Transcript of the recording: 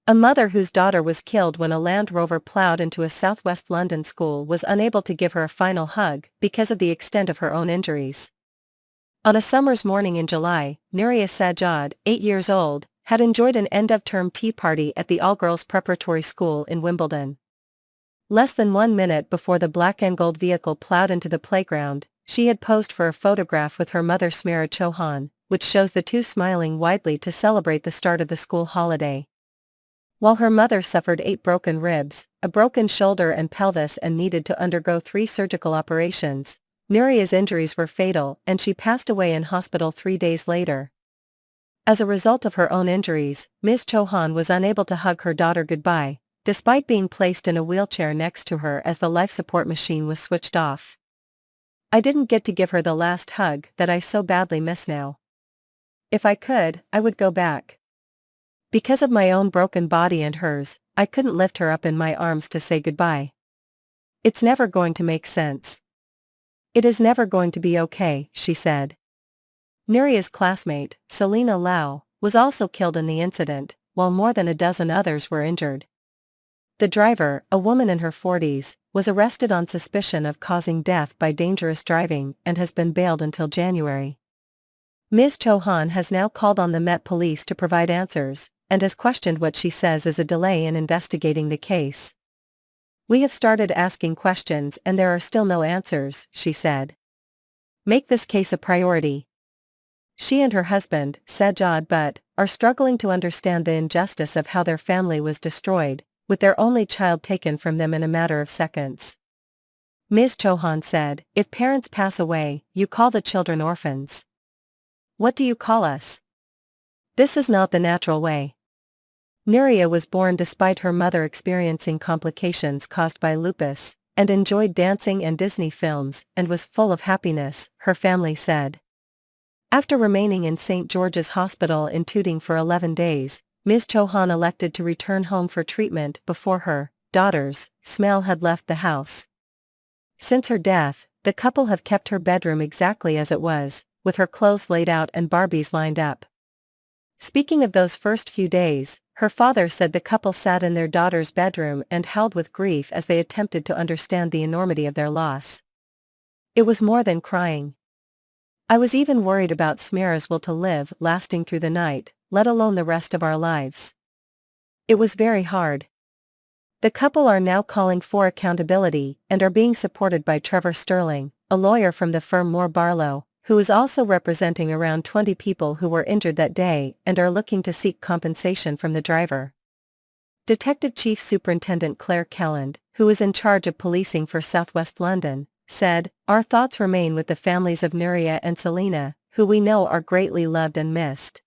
A mother whose daughter was killed when a Land Rover plowed into a southwest London school was unable to give her a final hug because of the extent of her own injuries. On a summer's morning in July, Nuria Sajjad, 8 years old, had enjoyed an end-of-term tea party at the all-girls preparatory school in Wimbledon. Less than 1 minute before the black and gold vehicle plowed into the playground, she had posed for a photograph with her mother Smira Chauhan, which shows the two smiling widely to celebrate the start of the school holiday. While her mother suffered 8 broken ribs, a broken shoulder and pelvis and needed to undergo 3 surgical operations, Nuria's injuries were fatal and she passed away in hospital 3 days later. As a result of her own injuries, Ms. Chauhan was unable to hug her daughter goodbye, despite being placed in a wheelchair next to her as the life support machine was switched off. "I didn't get to give her the last hug that I so badly miss now. If I could, I would go back. Because of my own broken body and hers, I couldn't lift her up in my arms to say goodbye. It's never going to make sense. It is never going to be okay," she said. Nuria's classmate, Selena Lau, was also killed in the incident, while more than a dozen others were injured. The driver, a woman in her 40s, was arrested on suspicion of causing death by dangerous driving and has been bailed until January. Ms. Chauhan has now called on the Met Police to provide answers, and has questioned what she says is a delay in investigating the case. "We have started asking questions and there are still no answers," she said. "Make this case a priority." She and her husband, Sajjad Butt, are struggling to understand the injustice of how their family was destroyed, with their only child taken from them in a matter of seconds. Ms. Chauhan said, "If parents pass away, you call the children orphans. What do you call us? This is not the natural way." Nuria was born despite her mother experiencing complications caused by lupus, and enjoyed dancing and Disney films, and was full of happiness, her family said. After remaining in St. George's Hospital in Tooting for 11 days, Ms. Chauhan elected to return home for treatment before her daughters, Smell had left the house. Since her death, the couple have kept her bedroom exactly as it was, with her clothes laid out and Barbies lined up. Speaking of those first few days, her father said the couple sat in their daughter's bedroom and howled with grief as they attempted to understand the enormity of their loss. "It was more than crying. I was even worried about Smira's will to live lasting through the night, let alone the rest of our lives. It was very hard." The couple are now calling for accountability and are being supported by Trevor Sterling, a lawyer from the firm Moore Barlow, who is also representing around 20 people who were injured that day and are looking to seek compensation from the driver. Detective Chief Superintendent Claire Kelland, who is in charge of policing for Southwest London, said, "Our thoughts remain with the families of Nuria and Selena, who we know are greatly loved and missed."